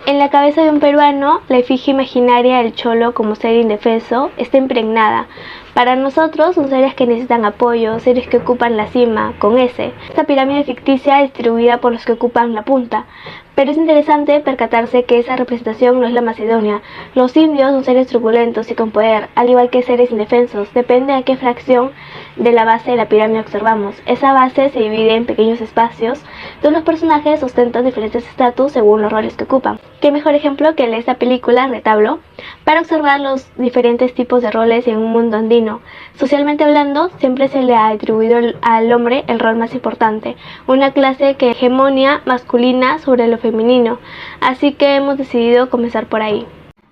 En la cabeza de un peruano, la efigie imaginaria del cholo como ser indefenso está impregnada. Para nosotros son seres que necesitan apoyo, seres que ocupan la cima, con S. Esta pirámide ficticia es distribuida por los que ocupan la punta. Pero es interesante percatarse que esa representación no es la macedonia. Los indios son seres truculentos y con poder, al igual que seres indefensos. Depende de qué fracción de la base de la pirámide observamos. Esa base se divide en pequeños espacios donde los personajes ostentan diferentes estatus según los roles que ocupan. ¿Qué mejor ejemplo que el de esta película, Retablo, para observar los diferentes tipos de roles en un mundo andino? Socialmente hablando, siempre se le ha atribuido al hombre el rol más importante, una clase que hegemonia masculina sobre lo femenino, así que hemos decidido comenzar por ahí.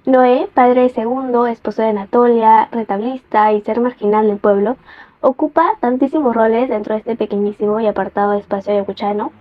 Noé, padre segundo, esposo de Anatolia, retablista y ser marginal del pueblo, ocupa tantísimos roles dentro de este pequeñísimo y apartado espacio ayacuchano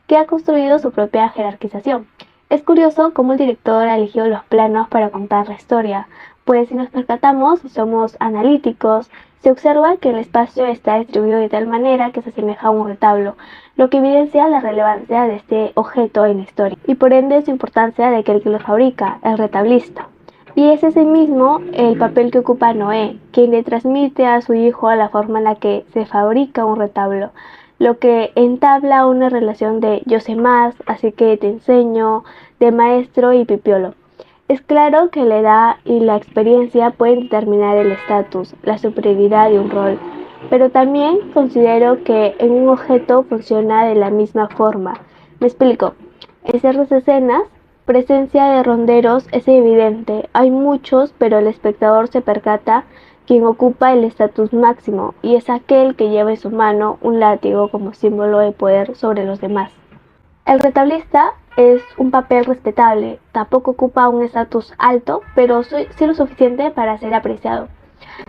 que ha construido su propia jerarquización. Es curioso cómo el director ha elegido los planos para contar la historia, pues si nos percatamos y somos analíticos, se observa que el espacio está distribuido de tal manera que se asemeja a un retablo, lo que evidencia la relevancia de este objeto en la historia, y por ende su importancia de aquel que lo fabrica, el retablista. Y es ese mismo el papel que ocupa Noé, quien le transmite a su hijo la forma en la que se fabrica un retablo, lo que entabla una relación de yo sé más, así que te enseño, de maestro y pipiolo. Es claro que la edad y la experiencia pueden determinar el estatus, la superioridad de un rol, pero también considero que en un objeto funciona de la misma forma. Me explico. En ciertas escenas, presencia de ronderos es evidente, hay muchos, pero el espectador se percata quien ocupa el estatus máximo y es aquel que lleva en su mano un látigo como símbolo de poder sobre los demás. El retablista es un papel respetable, tampoco ocupa un estatus alto, pero sí lo suficiente para ser apreciado.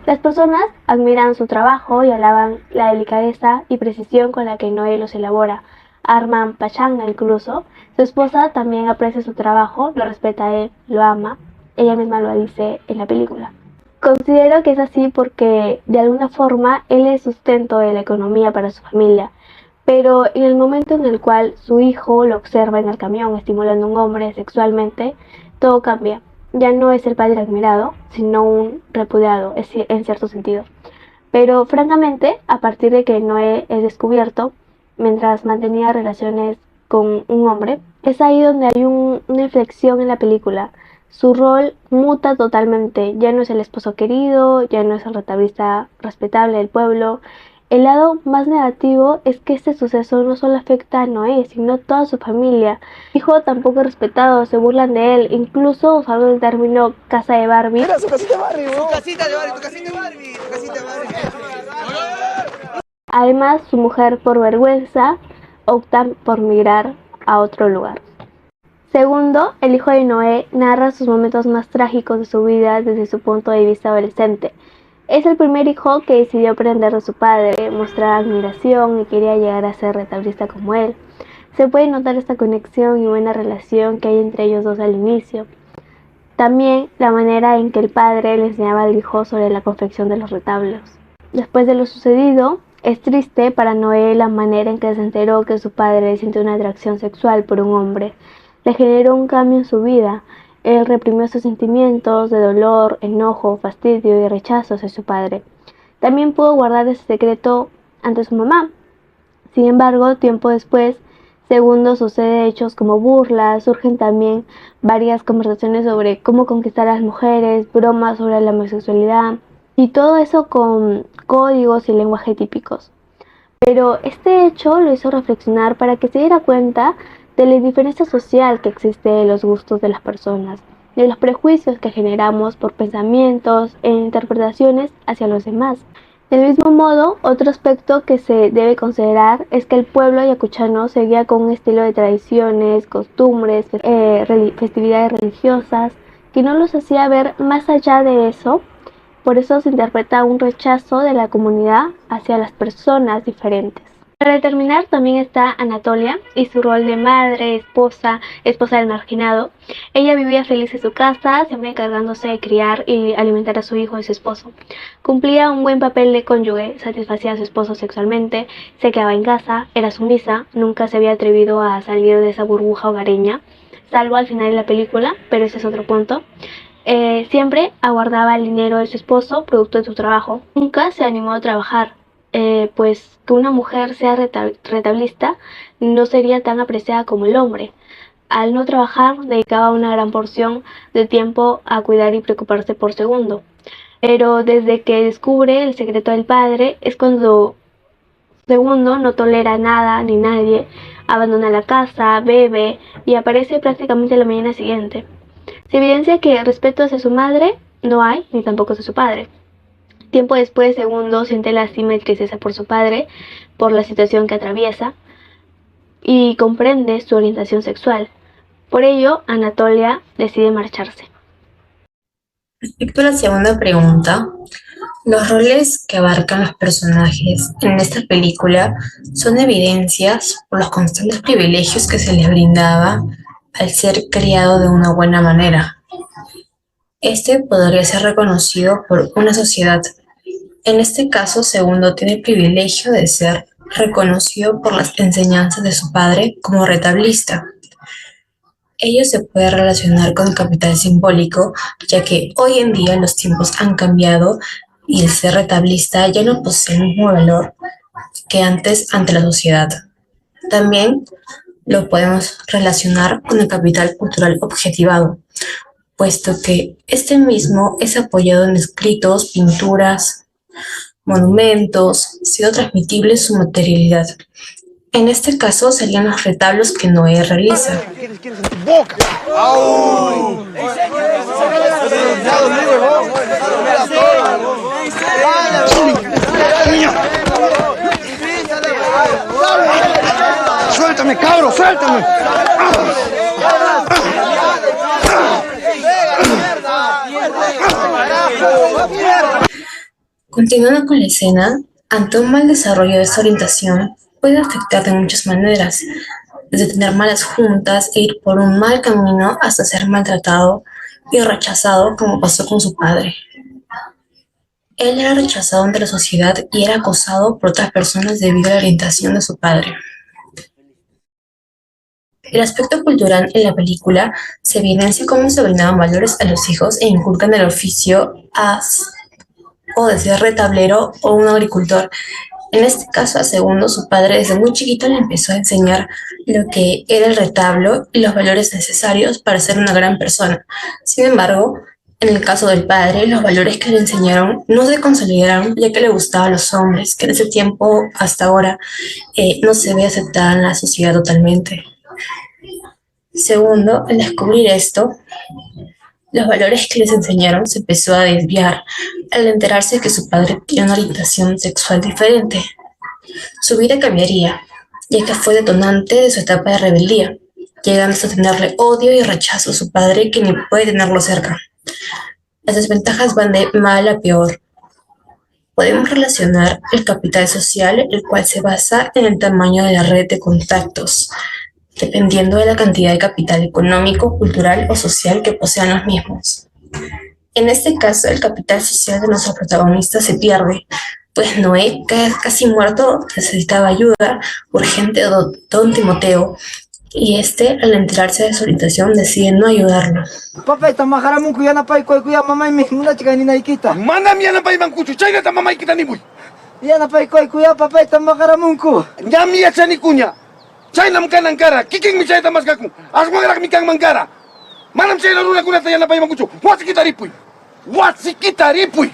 Las personas admiran su trabajo y alaban la delicadeza y precisión con la que Noé los elabora. Arman pachanga incluso. Su esposa también aprecia su trabajo, lo respeta a él, lo ama. Ella misma lo dice en la película. Considero que es así porque de alguna forma él es sustento de la economía para su familia. Pero en el momento en el cual su hijo lo observa en el camión estimulando a un hombre sexualmente, todo cambia. Ya no es el padre admirado, sino un repudiado, en cierto sentido. Pero francamente, a partir de que Noé es descubierto, mientras mantenía relaciones con un hombre, es ahí donde hay una inflexión en la película. Su rol muta totalmente, ya no es el esposo querido, ya no es el retablista respetable del pueblo. El lado más negativo es que este suceso no solo afecta a Noé, sino a toda su familia. Su hijo tampoco es respetado, se burlan de él, incluso usando el término casa de Barbie. Era su casita de Barbie, ¿no? Su casita de Barbie, tu casita de Barbie, tu casita de Barbie. Además, su mujer por vergüenza opta por migrar a otro lugar. Segundo, el hijo de Noé narra sus momentos más trágicos de su vida desde su punto de vista adolescente. Es el primer hijo que decidió aprender de su padre, mostrar admiración y quería llegar a ser retablista como él. Se puede notar esta conexión y buena relación que hay entre ellos dos al inicio. También la manera en que el padre le enseñaba al hijo sobre la confección de los retablos. Después de lo sucedido, es triste para Noé la manera en que se enteró que su padre sintió una atracción sexual por un hombre. Le generó un cambio en su vida. Él reprimió sus sentimientos de dolor, enojo, fastidio y rechazo hacia su padre. También pudo guardar ese secreto ante su mamá. Sin embargo, tiempo después, segundo sucede hechos como burlas, surgen también varias conversaciones sobre cómo conquistar a las mujeres, bromas sobre la homosexualidad, y todo eso con códigos y lenguaje típicos. Pero este hecho lo hizo reflexionar para que se diera cuenta de la indiferencia social que existe de los gustos de las personas, de los prejuicios que generamos por pensamientos e interpretaciones hacia los demás. Del mismo modo, otro aspecto que se debe considerar es que el pueblo ayacuchano seguía con un estilo de tradiciones, costumbres, festividades religiosas, que no los hacía ver más allá de eso. Por eso se interpreta un rechazo de la comunidad hacia las personas diferentes. Para terminar, también está Anatolia y su rol de madre, esposa del marginado. Ella vivía feliz en su casa, siempre encargándose de criar y alimentar a su hijo y su esposo. Cumplía un buen papel de cónyuge, satisfacía a su esposo sexualmente, se quedaba en casa, era sumisa, nunca se había atrevido a salir de esa burbuja hogareña. salvo al final de la película, pero ese es otro punto. Siempre aguardaba el dinero de su esposo producto de su trabajo. Nunca se animó a trabajar, pues que una mujer sea retablista no sería tan apreciada como el hombre. Al no trabajar, dedicaba una gran porción de tiempo a cuidar y preocuparse por Segundo. Pero desde que descubre el secreto del padre es cuando Segundo no tolera nada ni nadie, abandona la casa, bebe y aparece prácticamente la mañana siguiente. Se evidencia que respeto hacia su madre no hay, ni tampoco hacia su padre. Tiempo después, Segundo siente lástima y tristeza por su padre, por la situación que atraviesa, y comprende su orientación sexual. Por ello, Anatolia decide marcharse. Respecto a la segunda pregunta, los roles que abarcan los personajes en esta película son evidencias por los constantes privilegios que se les brindaba al ser criado de una buena manera. Este podría ser reconocido por una sociedad. En este caso, Segundo tiene el privilegio de ser reconocido por las enseñanzas de su padre como retablista. Ello se puede relacionar con el capital simbólico, ya que hoy en día los tiempos han cambiado y el ser retablista ya no posee el mismo valor que antes ante la sociedad. También lo podemos relacionar con el capital cultural objetivado, puesto que este mismo es apoyado en escritos, pinturas, monumentos, siendo transmitible su materialidad. En este caso serían los retablos que Noé realiza. ¡Suéltame, cabro, suéltame! Continuando con la escena, ante un mal desarrollo de esta orientación, puede afectar de muchas maneras, desde tener malas juntas e ir por un mal camino hasta ser maltratado y rechazado como pasó con su padre. Él era rechazado ante la sociedad y era acosado por otras personas debido a la orientación de su padre. El aspecto cultural en la película se evidencia cómo se brindaban valores a los hijos e inculcan el oficio o de ser retablero o un agricultor. En este caso, a Segundo, su padre desde muy chiquito le empezó a enseñar lo que era el retablo y los valores necesarios para ser una gran persona. Sin embargo, en el caso del padre, los valores que le enseñaron no se consolidaron ya que le gustaban los hombres, que en ese tiempo hasta ahora no se ve aceptada en la sociedad totalmente. Segundo, al descubrir esto, los valores que les enseñaron se empezó a desviar al enterarse de que su padre tenía una orientación sexual diferente. Su vida cambiaría, ya que fue detonante de su etapa de rebeldía, llegando a tenerle odio y rechazo a su padre que ni puede tenerlo cerca. Las desventajas van de mal a peor. Podemos relacionar el capital social, el cual se basa en el tamaño de la red de contactos, dependiendo de la cantidad de capital económico, cultural o social que posean los mismos. En este caso, el capital social de nuestro protagonista se pierde, pues Noé, casi muerto, necesitaba ayuda urgente de don Timoteo, y este, al enterarse de su orientación, decide no ayudarlo. Papay, tamaharamun kuya na pay koy kuya mamay mi muna chica ni nakikita. Manam yan ang paibang kutsu, chay na tamamay kita ni Boy. Yan na pay koy kuya papay tamaharamun ko. Nyami at siya ni Kunya. Chay nam ka ng kara, kiking mi chay tamas kakung. Asmo nga mi kang mangkara. Manam chay na runa kuna tayo na paibang kutsu. Watsi kita ripuy. Watsi kita ripuy.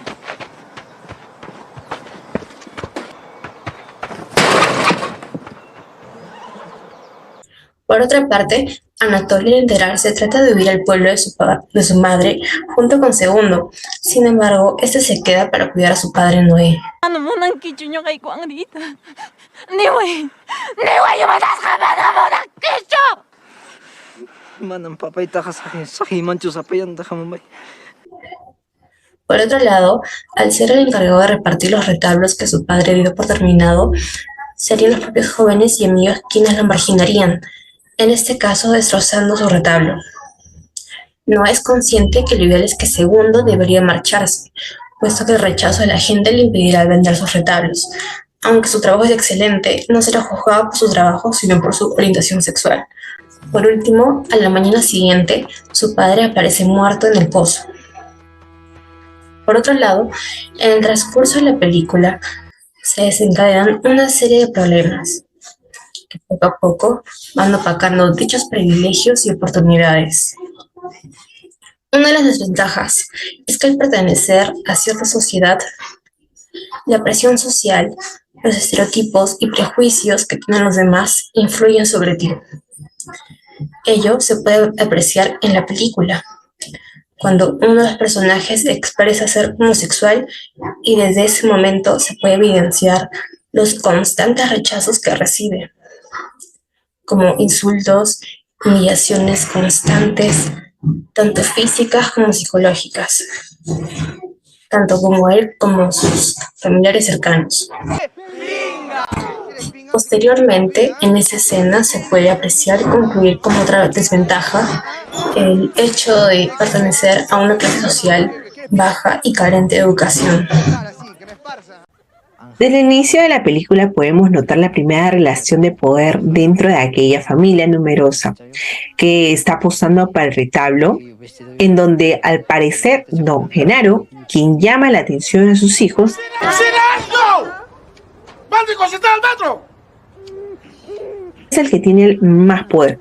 Por otra parte, Anatolia al enterarse trata de huir al pueblo de su madre junto con Segundo. Sin embargo, este se queda para cuidar a su padre Noé. Ano mo nang kitchen nyo kay Kuang Rita? Niway! Niway yung mataskamana mo ng kitchen! Manang papay takas sakiman chu sa payan da mamay. Por otro lado, al ser el encargado de repartir los retablos que su padre dio por terminado, serían los propios jóvenes y amigos quienes lo marginarían, en este caso destrozando su retablo. No es consciente que lo ideal es que Segundo debería marcharse, puesto que el rechazo de la gente le impedirá vender sus retablos. Aunque su trabajo es excelente, no será juzgado por su trabajo, sino por su orientación sexual. Por último, a la mañana siguiente, su padre aparece muerto en el pozo. Por otro lado, en el transcurso de la película se desencadenan una serie de problemas que poco a poco van opacando dichos privilegios y oportunidades. Una de las desventajas es que al pertenecer a cierta sociedad, la presión social, los estereotipos y prejuicios que tienen los demás influyen sobre ti. Ello se puede apreciar en la película, cuando uno de los personajes expresa ser homosexual y desde ese momento se puede evidenciar los constantes rechazos que recibe, como insultos, humillaciones constantes, tanto físicas como psicológicas, tanto como él como sus familiares cercanos. Posteriormente, en esa escena se puede apreciar y concluir como otra desventaja el hecho de pertenecer a una clase social baja y carente de educación. Desde el inicio de la película podemos notar la primera relación de poder dentro de aquella familia numerosa que está apostando para el retablo, en donde al parecer don Genaro, quien llama la atención a sus hijos, ¡Silencio! ¡Báltico, se está al metro! es el que tiene el más poder,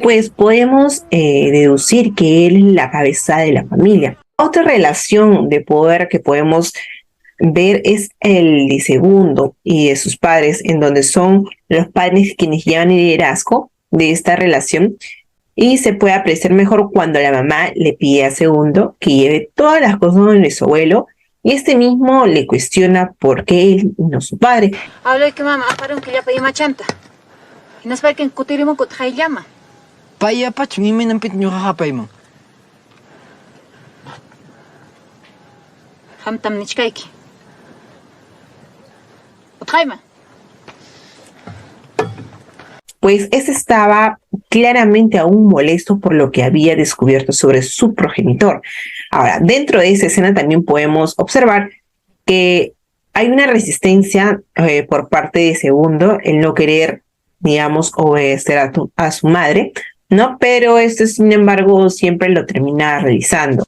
pues podemos deducir que él es la cabeza de la familia. Otra relación de poder que podemos ver es el de Segundo y de sus padres, en donde son los padres quienes llevan el liderazgo de esta relación, y se puede apreciar mejor cuando la mamá le pide a Segundo que lleve todas las cosas de su abuelo, y este mismo le cuestiona por qué él y no su padre. Habla que mamá, para que ya pedí machanta. Y no es para que encutirimo que te llama. Paya pach, mi menampit nyo kakapay mo. Hamtam nichkaiki. Utjaima. Pues ese estaba claramente aún molesto por lo que había descubierto sobre su progenitor. Ahora, dentro de esa escena también podemos observar que hay una resistencia por parte de Segundo en no querer, digamos, obedecer a su madre, ¿no? Pero esto, sin embargo, siempre lo termina realizando.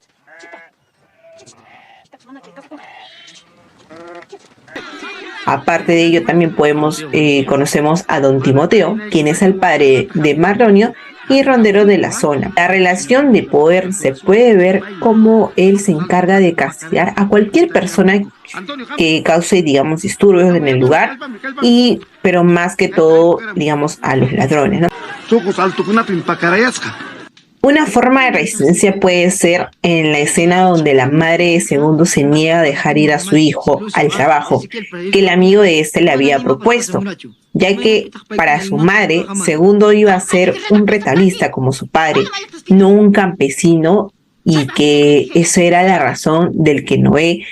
Aparte de ello, también conocemos a don Timoteo, quien es el padre de Marlonio y rondero de la zona. La relación de poder se puede ver como él se encarga de castigar a cualquier persona que cause, digamos, disturbios en el lugar, pero más que todo, digamos, a los ladrones, ¿no? Una forma de resistencia puede ser en la escena donde la madre de Segundo se niega a dejar ir a su hijo al trabajo que el amigo de este le había propuesto, ya que para su madre Segundo iba a ser un retablista como su padre, no un campesino, y que esa era la razón del que Noé,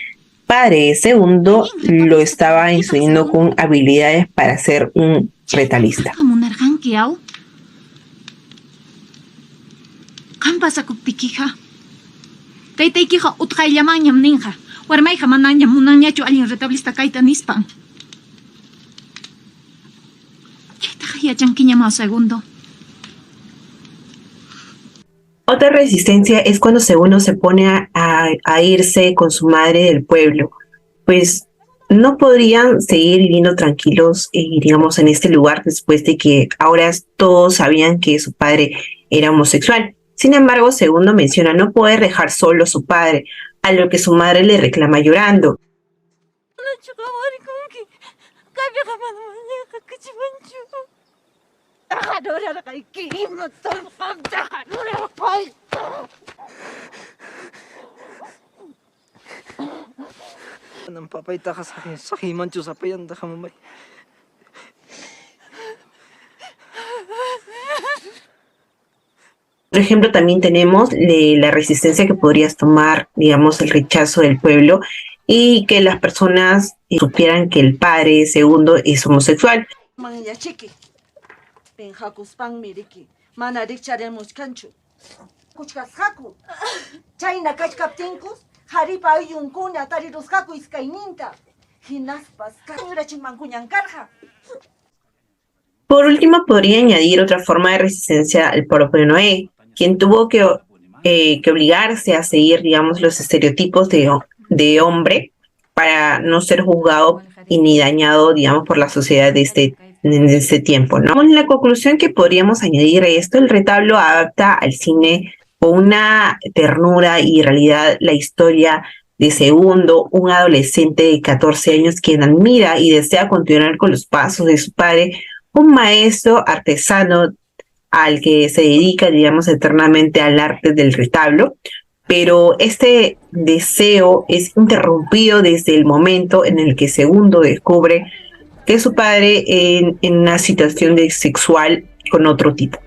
padre de Segundo, lo estaba instruyendo con habilidades para ser un retablista. Pasa kuptikija. Taytaykija utqayllamanñam ninja. Warmayja manañam munanñachu allin retablista kayta nispan. Chaytaqa yachankiñama Segundo. Otra resistencia es cuando Segundo se pone a irse con su madre del pueblo, pues no podrían seguir viviendo tranquilos, digamos, en este lugar después de que ahora todos sabían que su padre era homosexual. Sin embargo, Segundo menciona no poder dejar solo a su padre, a lo que su madre le reclama llorando. Por ejemplo, también tenemos la resistencia que podrías tomar, digamos, el rechazo del pueblo y que las personas supieran que el padre Segundo es homosexual. Por último, podría añadir otra forma de resistencia al propio Noé, quien tuvo que obligarse a seguir, digamos, los estereotipos de hombre para no ser juzgado y ni dañado, digamos, por la sociedad en este tiempo, ¿no? La conclusión que podríamos añadir a esto, el retablo adapta al cine con una ternura y realidad la historia de Segundo, un adolescente de 14 años quien admira y desea continuar con los pasos de su padre, un maestro artesano al que se dedica, digamos, eternamente al arte del retablo, pero este deseo es interrumpido desde el momento en el que Segundo descubre que su padre en una situación sexual con otro tipo.